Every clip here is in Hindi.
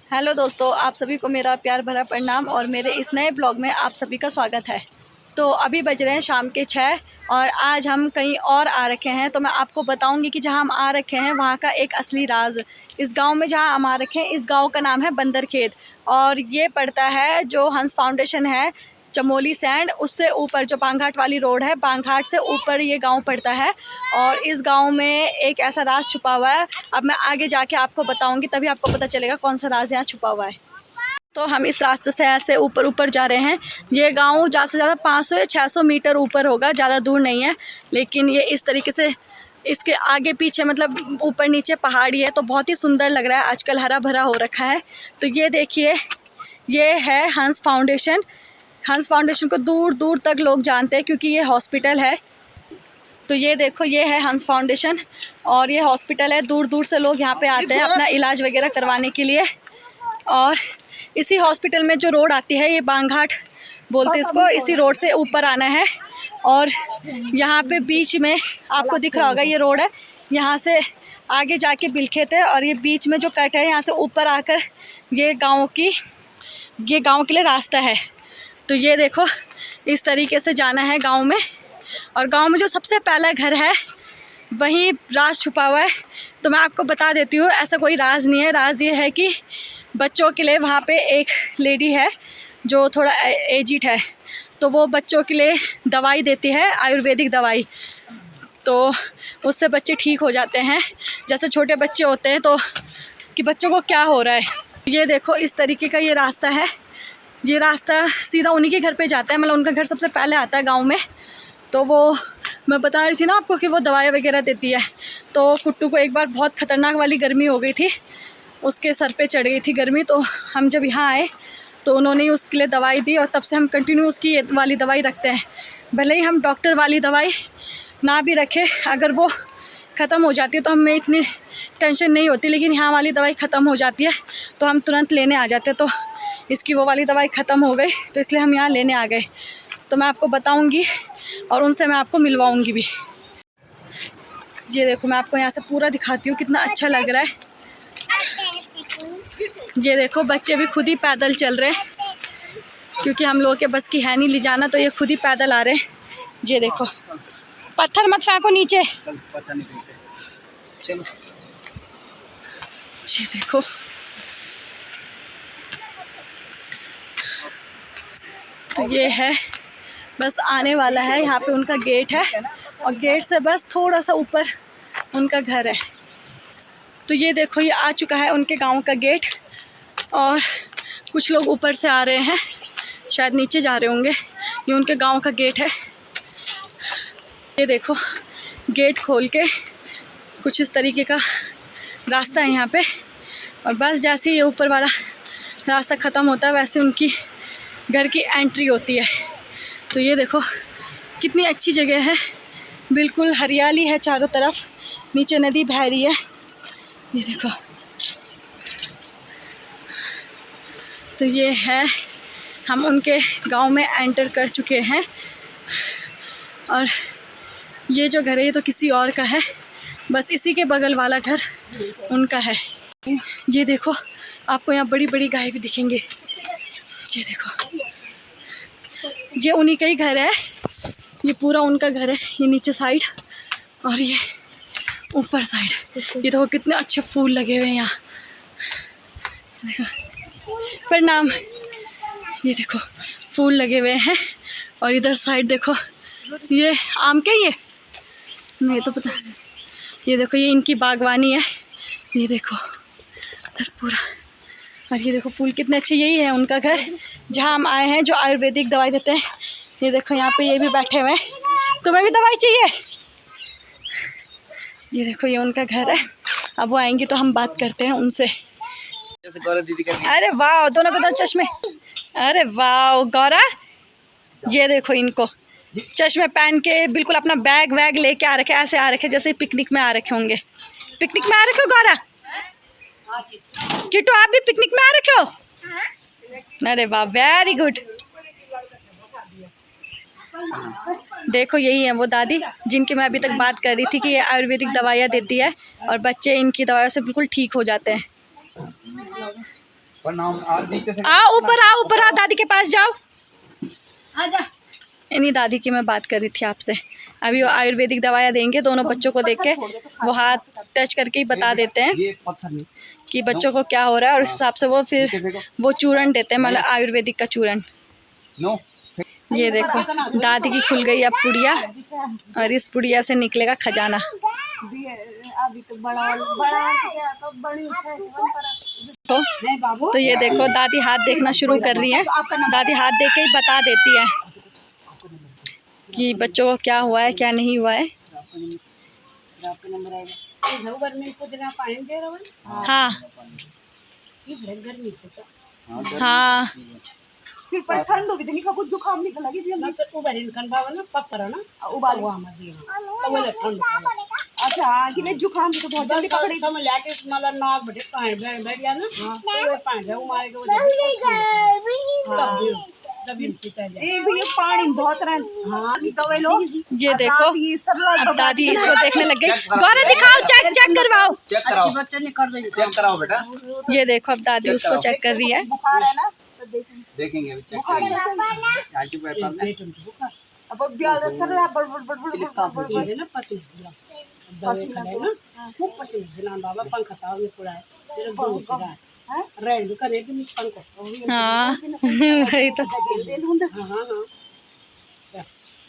हेलो दोस्तों, आप सभी को मेरा प्यार भरा प्रणाम और मेरे इस नए ब्लॉग में आप सभी का स्वागत है। तो अभी बज रहे हैं शाम के 6 और आज हम कहीं और आ रखे हैं। तो मैं आपको बताऊंगी कि जहां हम आ रखे हैं वहां का एक असली राज। इस गांव में जहां हम आ रखे हैं, इस गांव का नाम है बंदरखेत और ये पड़ता है जो हंस फाउंडेशन है चमोली सैंड, उससे ऊपर जो बांघाट वाली रोड है, बांघाट से ऊपर ये गांव पड़ता है। और इस गांव में एक ऐसा राज छुपा हुआ है। अब मैं आगे जाके आपको बताऊंगी, तभी आपको पता चलेगा कौन सा राज यहाँ छुपा हुआ है। तो हम इस रास्ते से ऐसे ऊपर ऊपर जा रहे हैं। ये गांव ज़्यादा से ज़्यादा 500 या 600 मीटर ऊपर होगा, ज़्यादा दूर नहीं है। लेकिन ये इस तरीके से इसके आगे पीछे मतलब ऊपर नीचे पहाड़ी है, तो बहुत ही सुंदर लग रहा है। आजकल हरा भरा हो रखा है। तो ये देखिए, ये है हंस फाउंडेशन। हंस फाउंडेशन को दूर दूर तक लोग जानते हैं क्योंकि ये हॉस्पिटल है। तो ये देखो, ये है हंस फाउंडेशन और ये हॉस्पिटल है। दूर दूर से लोग यहाँ पे आते हैं अपना इलाज वगैरह करवाने के लिए। और इसी हॉस्पिटल में जो रोड आती है, ये बांघाट बोलते हैं इसको, इसी रोड से ऊपर आना है। और यहाँ पे बीच में आपको दिख रहा होगा, ये रोड है। यहाँ से आगे जाके बिलखेत है और ये बीच में जो कट है, यहाँ से ऊपर आकर ये गाँव के लिए रास्ता है। तो ये देखो, इस तरीके से जाना है गांव में। और गांव में जो सबसे पहला घर है वहीं राज छुपा हुआ है। तो मैं आपको बता देती हूँ, ऐसा कोई राज नहीं है। राज ये है कि बच्चों के लिए वहाँ पे एक लेडी है जो थोड़ा एजिड है, तो वो बच्चों के लिए दवाई देती है, आयुर्वेदिक दवाई। तो उससे बच्चे ठीक हो जाते हैं। जैसे छोटे बच्चे होते हैं तो कि बच्चों को क्या हो रहा है। ये देखो, इस तरीके का ये रास्ता है। ये रास्ता सीधा उन्हीं के घर पे जाता है, मतलब उनका घर सबसे पहले आता है गांव में। तो वो मैं बता रही थी ना आपको कि वो दवाई वगैरह देती है। तो कुट्टू को एक बार बहुत ख़तरनाक वाली गर्मी हो गई थी, उसके सर पे चढ़ गई थी गर्मी। तो हम जब यहाँ आए तो उन्होंने उसके लिए दवाई दी और तब से हम कंटिन्यू उसकी वाली दवाई रखते हैं। भले ही हम डॉक्टर वाली दवाई ना भी रखें, अगर वो ख़त्म हो जाती है तो हमें इतनी टेंशन नहीं होती, लेकिन यहाँ वाली दवाई ख़त्म हो जाती है तो हम तुरंत लेने आ जाते। तो इसकी वो वाली दवाई ख़त्म हो गई, तो इसलिए हम यहाँ लेने आ गए। तो मैं आपको बताऊँगी और उनसे मैं आपको मिलवाऊँगी भी। ये देखो, मैं आपको यहाँ से पूरा दिखाती हूँ, कितना अच्छा लग रहा है। ये देखो, बच्चे भी खुद ही पैदल चल रहे हैं क्योंकि हम लोगों के बस की है नहीं ले जाना, तो ये खुद ही पैदल आ रहे हैं। ये देखो, पत्थर मत फेंको नीचे। चलो। ये देखो, तो ये है, बस आने वाला है। यहाँ पे उनका गेट है और गेट से बस थोड़ा सा ऊपर उनका घर है। तो ये देखो, ये आ चुका है उनके गांव का गेट। और कुछ लोग ऊपर से आ रहे हैं, शायद नीचे जा रहे होंगे। ये उनके गांव का गेट है। ये देखो, गेट खोल के कुछ इस तरीके का रास्ता है यहाँ पे। और बस जैसे ही ये ऊपर वाला रास्ता ख़त्म होता है, वैसे उनकी घर की एंट्री होती है। तो ये देखो, कितनी अच्छी जगह है, बिल्कुल हरियाली है चारों तरफ, नीचे नदी बह रही है। ये देखो, तो ये है, हम उनके गांव में एंटर कर चुके हैं। और ये जो घर है, ये तो किसी और का है, बस इसी के बगल वाला घर उनका है। ये देखो, आपको यहाँ बड़ी बड़ी गाय भी दिखेंगे। ये देखो, ये उन्हीं का ही घर है। ये पूरा उनका घर है, ये नीचे साइड और ये ऊपर साइड। ये देखो, कितने अच्छे फूल लगे हुए हैं यहाँ। देखो, प्रणाम। ये देखो, फूल लगे हुए हैं। और इधर साइड देखो, ये आम के, ये नहीं तो पता। ये देखो, ये इनकी बागवानी है। ये देखो इधर पूरा। और ये देखो, फूल कितने अच्छे। यही है उनका घर जहाँ हम आए हैं, जो आयुर्वेदिक दवाई देते हैं। ये देखो, यहाँ पे ये भी बैठे हुए हैं। तुम्हें भी दवाई चाहिए? ये देखो, ये उनका घर है। अब वो आएंगे तो हम बात करते हैं उनसे। अरे वाह, दोनों के दोनों चश्मे। अरे वाह गौरा, ये देखो, इनको चश्मे पहन के बिल्कुल अपना बैग वैग लेके आ रखे, ऐसे आ रखे जैसे पिकनिक में आ रखे होंगे। पिकनिक में आ रखे हो गौरा? किट्टू, आप भी पिकनिक में आ रखे हो? अरे वाह, वेरी गुड। देखो, यही है वो दादी जिनकी मैं अभी तक बात कर रही थी कि ये आयुर्वेदिक दवाइयाँ देती है और बच्चे इनकी दवाइयों से बिल्कुल ठीक हो जाते हैं। ऊपर आ, दादी के पास जाओ। आजा। इन्हीं दादी की मैं बात कर रही थी आपसे। अभी वो आयुर्वेदिक दवाइयाँ देंगे, दोनों बच्चों को देख के वो हाथ टच करके ही बता देते हैं कि बच्चों को क्या हो रहा है, और उस हिसाब से वो फिर वो चूरन देते हैं, मतलब आयुर्वेदिक का चूरन। ये देखो दादी की खुल गई अब पुड़िया, और इस पुड़िया से निकलेगा खजाना। तो ये देखो दादी हाथ देखना शुरू कर रही है। दादी हाथ देख के ही बता देती है कि बच्चों को क्या हुआ है क्या नहीं हुआ है। हाँ हाँ फिर ठंड होगी तो कुछ जुकाम निकल लगी ना तो उबार इनकन बाबा ना पकड़ ना उबाल हुआ मत दिया तो बोले ठंड। अच्छा कि नहीं जुकाम तो बहुत जल्दी पकड़ी तो मैं लेके मला नाक बटे पाए बैठ गया ना तो वो पाए वो मारे के वजह ये पानी बहुत ये देखो अब दादी इसको देखने लग गई। गौरव दिखाओ, चेक करवाओ, चेक कराओ बेटा। ये देखो अब दादी उसको चेक कर रही है। देखेंगे अभी चेक हाँ वही तो।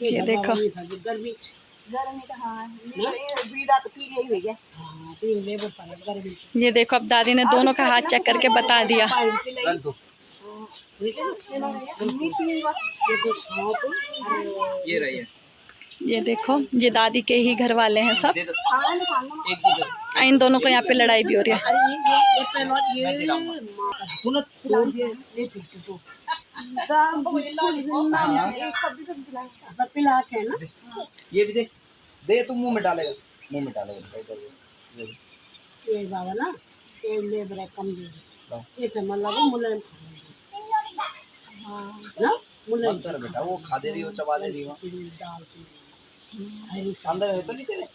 ये देखो ये देखो अब दादी ने दोनों का हाथ चेक करके बता दिया। ये रही है। ये देखो ये दादी के ही घर वाले हैं सब। इन दोनों को यहाँ पे लड़ाई भी हो रही है। ये भी दे दे, तू मुंह में डालेगा, मुंह में डालेगा। ये बाबा ना ये ले बड़ा कम दे ये तो मतलब मुलायम ना मुलायम कर बेटा, वो खा दे रही हो, चबा दे रही हो। अंदर है तो नहीं तेरे।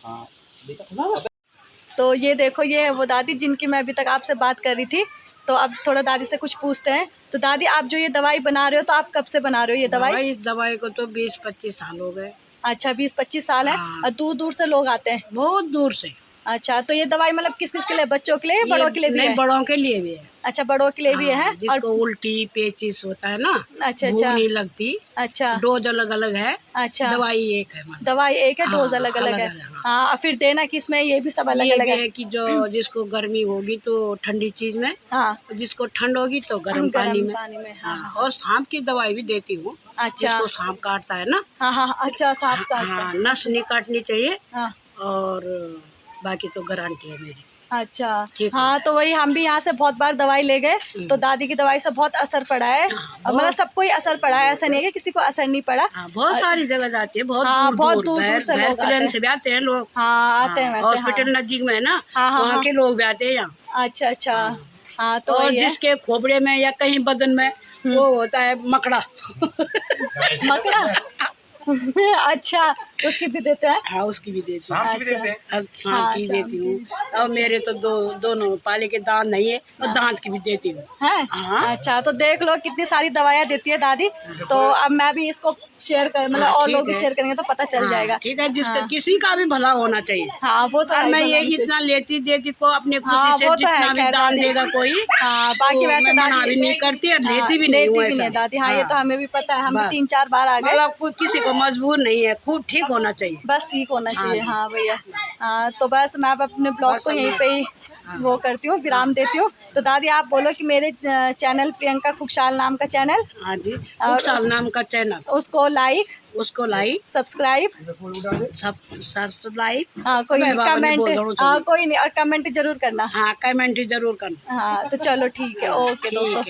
हाँ देखा। तो ये देखो ये है वो दादी जिनकी मैं अभी तक आपसे बात कर रही थी। तो अब थोड़ा दादी से कुछ पूछते हैं। तो दादी आप जो ये दवाई बना रहे हो तो आप कब से बना रहे हो ये दवाई? इस दवाई को तो 20-25 साल हो गए। अच्छा 20-25 साल है। हाँ। और दूर दूर से लोग आते हैं? बहुत दूर से। अच्छा तो ये दवाई मतलब किस किस के लिए, बच्चों के लिए, बड़ों के लिए भी है? बड़ों के लिए भी है। अच्छा बड़ों के लिए भी है। जिसको उल्टी पेचिस होता है ना, अच्छा भूख नहीं लगती। अच्छा डोज अलग अलग है। अच्छा दवाई एक है मतलब। दवाई एक है, डोज हाँ, अलग अलग है। हाँ। हाँ फिर देना किसमें, ये भी सब अलग ये अलग भी है। है कि जो जिसको गर्मी होगी तो ठंडी चीज में, हाँ जिसको ठंड होगी तो गर्म पानी में। हाँ। और सांप की दवाई भी देती हूँ। अच्छा जिसको सांप काटता है ना। हाँ हाँ अच्छा सांप काटता है। हाँ, नस नहीं काटनी चाहिए। हाँ और बाकी तो गारंटी है मेरी। अच्छा ठीक है। हाँ तो वही हम भी यहाँ से बहुत बार दवाई ले गए तो दादी की दवाई से बहुत असर पड़ा है। मतलब सबको ही असर पड़ा है, ऐसा नहीं है कि किसी को असर नहीं पड़ा। हाँ, बहुत सारी जगह जाती है, बहुत हाँ, दूर बहुत दूर से लोग आते हैं। से भी आते हैं लोग। हाँ आते हैं वैसे। हॉस्पिटल नजदीक में है ना, हाँ, वहाँ के लोग भी आते हैं यहाँ। अच्छा अच्छा हाँ तो और वही है। जिसके खोपड़े में या कहीं बदन में वो होता है मकड़ा। मकड़ा अच्छा उसकी भी देते हैं? हाँ उसकी भी देती हूँ। अच्छा सांप की देती हूँ। और मेरे तो दोनों पाले के दांत नहीं है और दांत की भी देती हूँ। है अच्छा तो देख लो कितनी सारी दवाइयाँ देती है दादी। तो अब मैं भी इसको शेयर कर मतलब और लोग भी शेयर करेंगे तो पता चल जाएगा। ठीक है, जिसका किसी का भी भला होना चाहिए। हाँ वो तो मैं ये इतना लेती देती को अपने खुशी से जितना भी दान देगा कोई। हाँ बाकी वैसे दादी भी नहीं करती और लेती भी नहीं है दादी। हाँ ये तो हमें भी पता है, हम 3-4 बार आ गए। मतलब किसी को मजबूर नहीं है, खूब ठीक होना चाहिए, बस ठीक होना चाहिए। हाँ भैया हाँ तो बस मैं अपने ब्लॉग को यहीं पे ही वो करती हूँ, विराम देती हूँ। तो दादी आप बोलो कि मेरे चैनल प्रियंका खुशहाल नाम का चैनल, हाँ जी खुशहाल नाम का चैनल, उसको लाइक सब्सक्राइब हाँ कोई नहीं कमेंट, हाँ कोई नहीं और कमेंट जरूर करना। हाँ कमेंट जरूर करना। हाँ तो चलो ठीक है, ओके दोस्तों।